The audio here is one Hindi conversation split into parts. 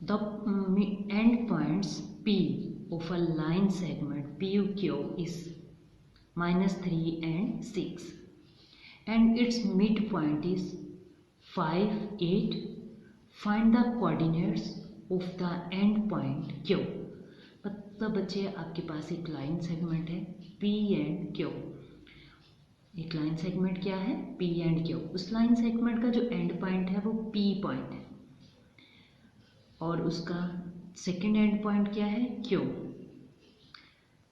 The end points P of a line segment PQ is -3 and 6 and its midpoint is 5, 8. Find the coordinates of the end point Q. मतलब बच्चे आपके पास एक लाइन सेगमेंट है P एंड Q। एक लाइन सेगमेंट क्या है? P and Q। उस लाइन सेगमेंट का जो एंड पॉइंट है वो P पॉइंट है और उसका सेकेंड एंड पॉइंट क्या है? Q।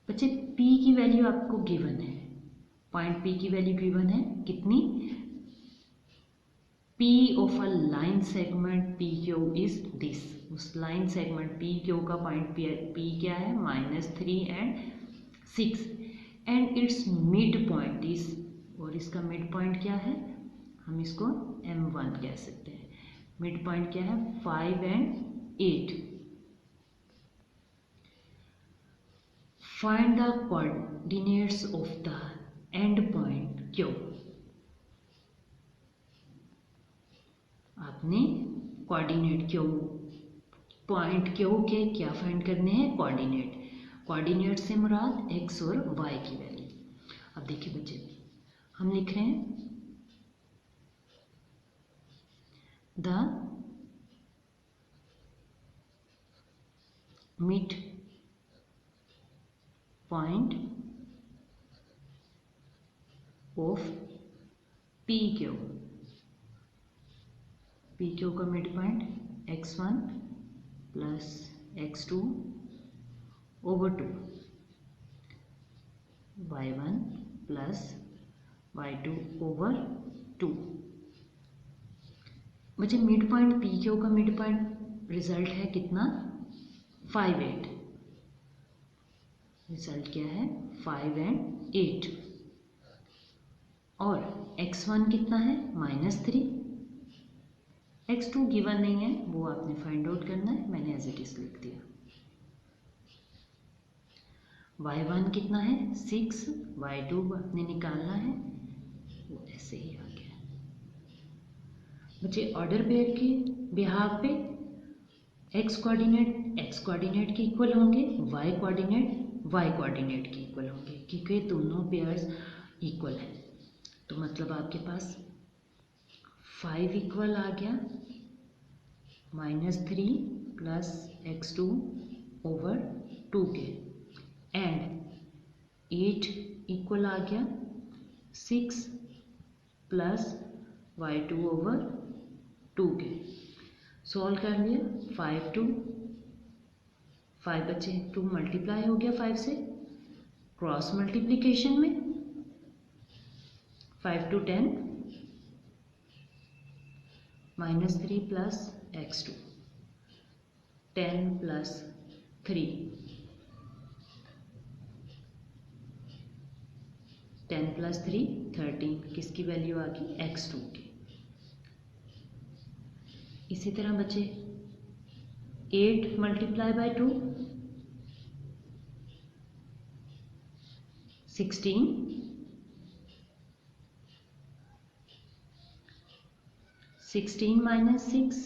बच्चे P की वैल्यू आपको गिवन है, पॉइंट P की वैल्यू गिवन है कितनी? P of a line segment PQ is this। उस लाइन सेगमेंट PQ का पॉइंट P क्या है? -3 and 6 and it's mid point is, और इसका मिड पॉइंट क्या है? हम इसको M1 कह सकते हैं। मिड पॉइंट क्या है? 5 and 8। Find the coordinates of the end point Q। आपने कोऑर्डिनेट Q, पॉइंट Q के क्या फाइंड करने हैं? कोऑर्डिनेट। कोऑर्डिनेट से मुराद x और y की वैल्यू। अब देखिए बच्चे, हम लिख रहे हैं the mid point of PQ। PQ का mid point x1 plus x2 over 2, y1 plus y2 over 2। मुझे मिड पॉइंट PQ का मिड पॉइंट रिजल्ट है कितना? 5, 8। रिजल्ट क्या है? 5 एंड 8। और x1 कितना है? -3। x2 गिवन नहीं है, वो आपने फाइंड आउट करना है, मैंने एज इट इज लिख दिया। y1 कितना है? 6। y2 आपने निकालना है, वो ऐसे ही आ गया। बच्चे ऑर्डर पेयर के बिहाफ पे x कोऑर्डिनेट के इक्वल होंगे, y कोऑर्डिनेट के इक्वल होंगे, क्योंकि दोनों पेयर्स इक्वल हैं। तो मतलब आपके पास 5 इक्वल आ गया -3 प्लस x2 ओवर 2 के, एंड 8 इक्वल आ गया 6 प्लस y2 ओवर 2 के। सॉल्व कर लिया, 5 2 5 बचे, 2 मल्टीप्लाई हो गया 5 से, क्रॉस मल्टीप्लिकेशन में 5 2 10, -3 प्लस x2, 10 प्लस 3, 10 प्लस 3 13। किसकी वैल्यू आ गई? x2 की। इसी तरह बचे 8 मल्टीप्लाई बाय 2 16, 16 माइनस 6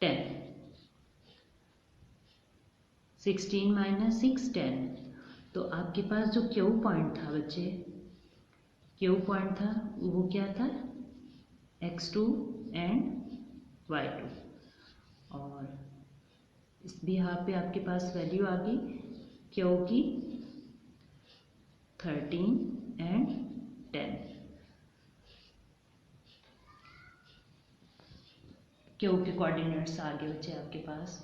10, 16 माइनस 6 10। तो आपके पास जो Q पॉइंट था बच्चे, Q पॉइंट था वो क्या था? x2 and y2। और इस बिहार पे आपके पास वैल्यू आ गई Q की 13 एंड 10। Q के कोऑर्डिनेट्स आ गए बच्चे आपके पास।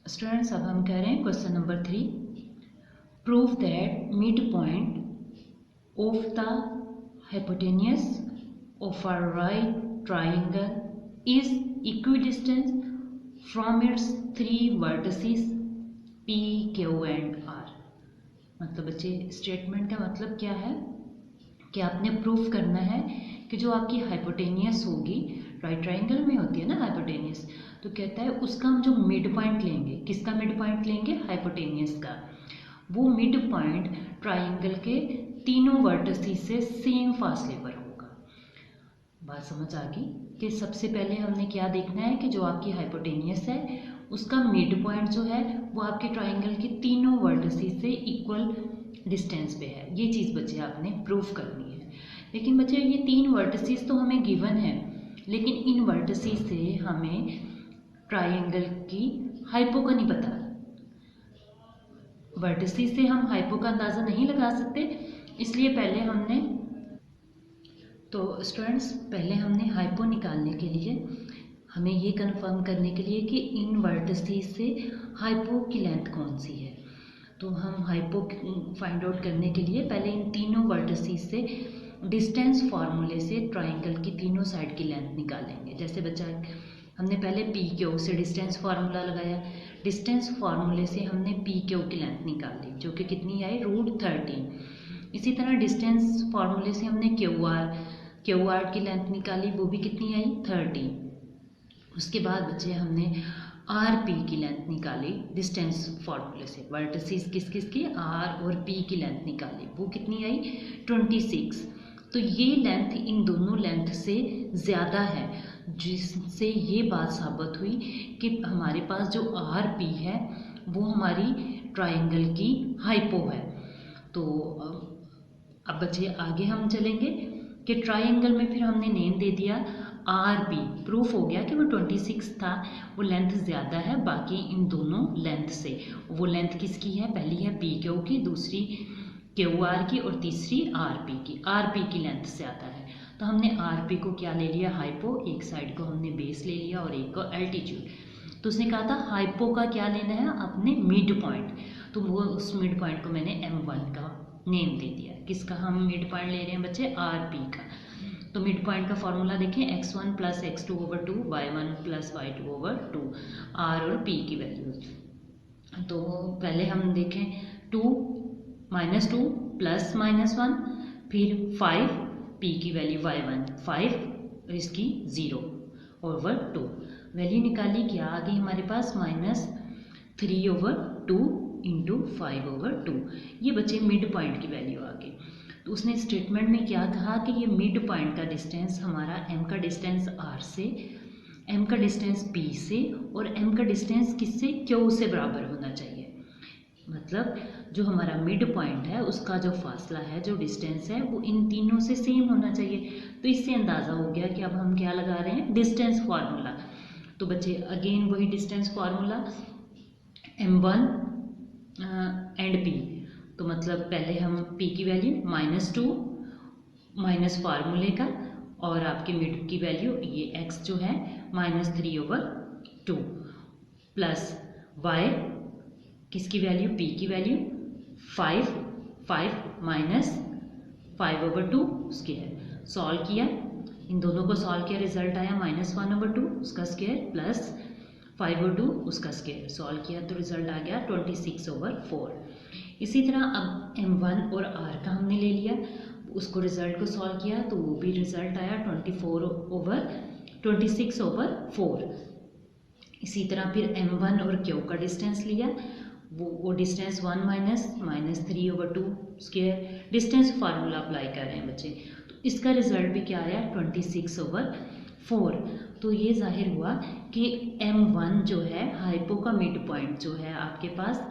स्टूडेंट्स, अब हम कह रहे हैं question number 3, prove that mid point of the hypotenuse of a right triangle is equidistant from its 3 vertices P, Q and R। मतलब बच्चे स्टेटमेंट का मतलब क्या है कि आपने प्रूफ करना है कि जो आपकी हाइपोटेनियस होगी, राइट ट्राइंगल में होती है ना हाइपोटेनियस, तो कहता है उसका हम जो मिड पॉइंट लेंगे, किसका मिड पॉइंट लेंगे, हाइपोटेनियस का, वो मिड पॉइंट ट्राइंगल के तीनों वर्टिसेस से सेम फासले पर होगा। बात समझ आ गई कि सबसे पहले हमने क्या देखना है कि जो आपकी हाइपोटेनियस है उसका मिड पॉइंट जो है वो आपके ट्राइंगल के तीनों वर्टिसेस से इक्वल डिस्टेंस पे है। ये चीज़ बच्चे आपने प्रूफ करनी है। लेकिन बच्चे ये तीन वर्टिसेस तो हमें गिवन है, लेकिन इन वर्टिसेस से हमें ट्राइंगल की हाइपो का नहीं पता। वर्टिसेस से हम हाइपो का अंदाज़ा नहीं लगा सकते, इसलिए पहले हमने, तो स्टूडेंट्स पहले हमने हाइपो निकालने के लिए हमें ये कंफर्म करने के लिए कि इन वर्टिसेस से हाइपो की लेंथ कौन सी है, तो हम हाइपो फाइंड आउट करने के लिए पहले इन तीनों वर्टिसेस से डिस्टेंस फार्मूले से ट्राइंगल की तीनों साइड की लेंथ निकालेंगे। जैसे बच्चा हमने पहले पी क्यू से डिस्टेंस फार्मूला लगाया, डिस्टेंस फार्मूले से हमने पी क्यू की लेंथ निकाली जो कि कितनी आई, √13। इसी तरह डिस्टेंस फार्मूले से हमने क्यू आर की लेंथ निकाली, वो भी कितनी आई, 30। उसके बाद बच्चे हमने आर पी की लेंथ निकाली डिस्टेंस फार्मूले से, वर्टिसेस किस किस की, आर और पी की लेंथ निकाली, वो कितनी आई, 26। तो ये लेंथ इन दोनों लेंथ से ज़्यादा है, जिससे ये बात साबित हुई कि हमारे पास जो आर पी है वो हमारी ट्राइंगल की हाइपो है। तो अब बच्चे आगे हम चलेंगे कि ट्राइंगल में फिर हमने नेम दे दिया आर पी, प्रूफ हो गया कि वो 26 था, वो लेंथ ज़्यादा है बाकी इन दोनों लेंथ से। वो लेंथ किसकी है, पहली है पी क्यू की, दूसरी क्यू आर की और तीसरी आर पी की। आर पी की लेंथ ज़्यादा है तो हमने आर पी को क्या ले लिया, हाइपो, एक साइड को हमने बेस ले लिया और एक को एल्टीट्यूड। तो उसने कहा था हाइपो का क्या लेना है, अपने मिड पॉइंट, तो वो उस मिड पॉइंट को मैंने m1 का नेम दे दिया। किसका हम मिड पॉइंट ले रहे हैं बच्चे, आर पी का। तो मिड पॉइंट का फॉर्मूला देखें, x1 + x2/2, y1 + y2/2, are और पी की वैल्यूज। तो पहले हम देखें 2 -2 +-1, फिर 5, पी की वैल्यू y1 5 और इसकी 0/2 वैल्यू निकाली, क्या आ गई हमारे पास, -3/2 × 5/2। ये बच्चे मिड पॉइंट की वैल्यू आ गई। तो उसने स्टेटमेंट में क्या कहा कि ये मिड पॉइंट का डिस्टेंस हमारा m का डिस्टेंस r से, m का डिस्टेंस p से और m का डिस्टेंस किससे, q से बराबर होना चाहिए। मतलब जो हमारा मिड पॉइंट है उसका जो फासला है, जो डिस्टेंस है, वो इन तीनों से सेम होना चाहिए। तो इससे अंदाज़ा हो गया कि अब हम क्या लगा रहे हैं, डिस्टेंस फार्मूला। तो बच्चे अगेन वही distance formula, m1 and p। तो मतलब पहले हम p की वैल्यू -2 माइनस फार्मूले का और आपके मिड की वैल्यू ये x जो है -3/2 प्लस y किसकी वैल्यू, p की वैल्यू 5 -5/2 स्क्वायर। सॉल्व किया, इन दोनों को सॉल्व किया, रिजल्ट आया -1/2 उसका स्क्वायर प्लस 5/2 उसका स्क्वायर। सॉल्व किया तो रिजल्ट आ गया 26/4। इसी तरह अब m1 और r का हमने ले लिया, उसको रिजल्ट को सॉल्व किया तो वो भी रिजल्ट आया 26/4। इसी तरह फिर m1 और q का डिस्टेंस लिया, वो distance 1 -3/2 square. Distance formula apply कर रहे हैं बच्चे, तो इसका रिजल्ट भी क्या आया 26/4। तो ये जाहिर हुआ कि m1 जो है हाइपो का मिड पॉइंट जो है आपके पास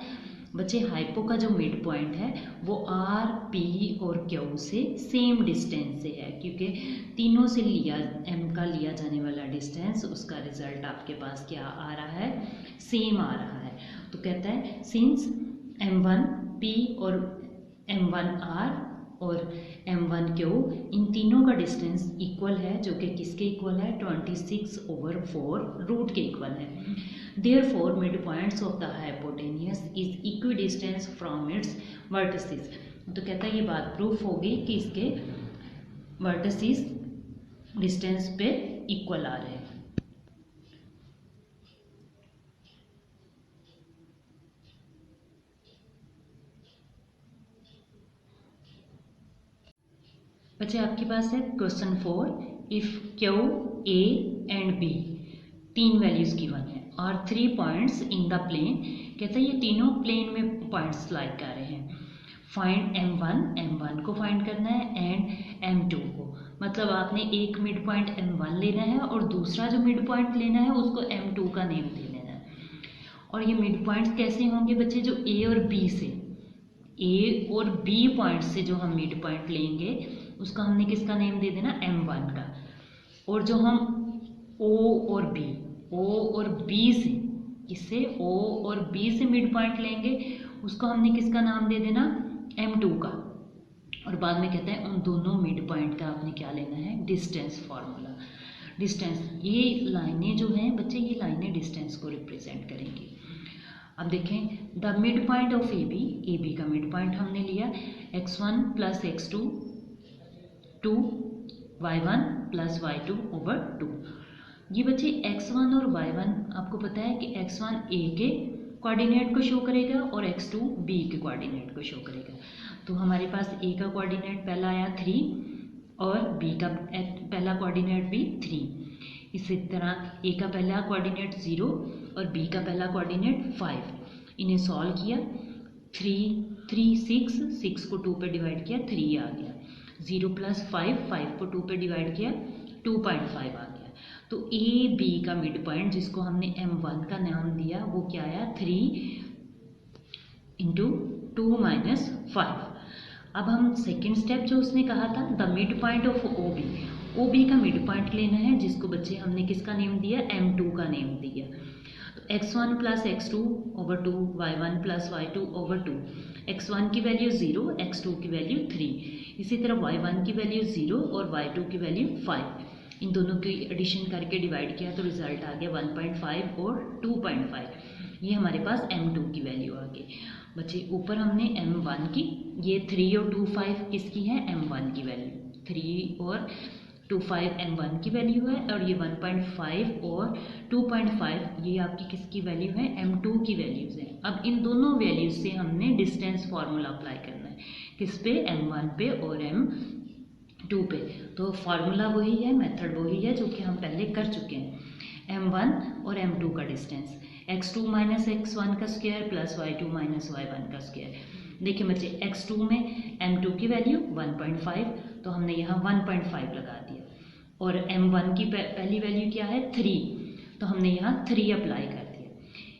बच्चे, हाइपो का जो मिड पॉइंट है वो आर पी और क्यू से सेम डिस्टेंस से है, क्योंकि तीनों से लिया एम का लिया जाने वाला डिस्टेंस, उसका रिजल्ट आपके पास क्या आ रहा है, सेम आ रहा है। तो कहता है सिंस m1 p और m1 r और m1 q इन तीनों का डिस्टेंस इक्वल है, जो कि किसके इक्वल है, 26/4 रूट के इक्वल है। Therefore, midpoints of the hypotenuse is equidistant from its vertices। तो कहता है ये बात प्रूफ होगी कि इसके वर्टिसेस डिस्टेंस पे इक्वल आ रहे हैं। बच्चे आपके पास है question 4, if Q A and B तीन वैल्यूज गिवन है और 3 पॉइंट्स इन द प्लेन, कहता है ये तीनों प्लेन में पॉइंट्स लाइक कर रहे हैं। फाइंड m1 को फाइंड करना है एंड m2 को, मतलब आपने एक मिड पॉइंट m1 लेना है और दूसरा जो मिड पॉइंट लेना है उसको m2 का नेम दे लेना है। और ये मिड पॉइंट्स कैसे होंगे बच्चे, जो a और b से, a और b पॉइंट से जो हम मिड पॉइंट लेंगे उसका हमने किसका नेम दे देना, m1 का। और जो हम o और b से, किससे, o और b से मिड पॉइंट लेंगे उसको हमने किसका नाम दे देना, m2 का। और बाद में कहते हैं उन दोनों मिड पॉइंट का आपने क्या लेना है, डिस्टेंस फार्मूला। डिस्टेंस, ये लाइनें जो हैं बच्चे, ये लाइनें डिस्टेंस को रिप्रेजेंट करेंगी। अब देखें, the mid point of A B का मिड पॉइंट हमने लिया x1 plus x2 2 y1 plus y2 over 2। ये बच्चे x1 और y1 आपको पता है कि x1 a के कोऑर्डिनेट को शो करेगा और x2 b के कोऑर्डिनेट को शो करेगा। तो हमारे पास a का कोऑर्डिनेट पहला आया 3 और b का पहला कोऑर्डिनेट भी 3। इसी तरह a का पहला कोऑर्डिनेट 0 और b का पहला कोऑर्डिनेट 5। इन्हें सॉल्व किया, 6 को 2 पे डिवाइड किया 3 आ गया, 0 प्लस 5 को 2 पे डिवाइड किया 2.5 आ गया। तो ए बी का मिड पॉइंट जिसको हमने m1 का नाम दिया वो क्या आया, 3 इंटू 2 माइनस 5। अब हम सेकेंड स्टेप जो उसने कहा था, the mid point of O B का मिड पॉइंट लेना है जिसको बच्चे हमने किसका नेम दिया, m2 का नेम दिया। तो x1 plus x2 over 2, y1 plus y2 over 2। x1 की वैल्यू 0, x2 की वैल्यू 3। इसी तरह y1 की वैल्यू 0 और y2 की वैल्यू 5। इन दोनों की एडिशन करके डिवाइड किया तो रिजल्ट आ गया 1.5 और 2.5। ये हमारे पास m2 की वैल्यू आ गई। बच्चे ऊपर हमने m1 की, ये 3 और 2 5 किसकी है, m1 की वैल्यू, 3 और 2 5 m1 की वैल्यू है और ये 1.5 और 2.5 ये आपकी किसकी वैल्यू है, m2 की वैल्यूज़ हैं। अब इन दोनों वैल्यूज से हमने डिस्टेंस फार्मूला अप्लाई करना है, किस पे, m1 पे और m2 पे। तो फार्मूला वही है, मेथड वही है जो कि हम पहले कर चुके हैं। m1 और m2 का डिस्टेंस, x2 माइनस x1 का square plus y2 minus y1 का स्क्वायर। देखिए बच्चे, x2 में m2 की वैल्यू 1.5 तो हमने यहाँ 1.5 लगा दिया, और m1 की पहली वैल्यू क्या है, 3, तो हमने यहाँ 3 अप्लाई कर दिया।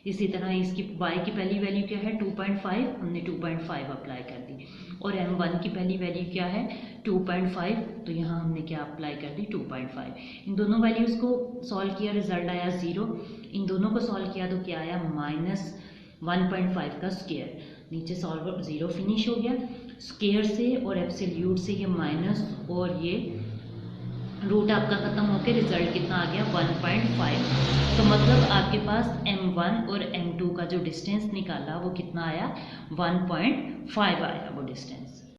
इसी तरह इसकी y की पहली वैल्यू क्या है, 2.5, हमने 2.5 अप्लाई कर दी। और m1 की पहली वैल्यू क्या है, 2.5, तो यहाँ हमने क्या अप्लाई कर दी, 2.5। इन दोनों वैल्यूज़ को सॉल्व किया, रिजल्ट आया 0। इन दोनों को सॉल्व किया तो क्या आया, -1.5 का स्क्वायर। नीचे सॉल्व 0 फिनिश हो गया, स्क्वायर से और एब्सोल्यूट से ये माइनस और ये रूट आपका खत्म होकर रिजल्ट कितना आ गया, 1.5। तो मतलब आपके पास m1 और m2 का जो डिस्टेंस निकाला वो कितना आया, 1.5 आया वो डिस्टेंस।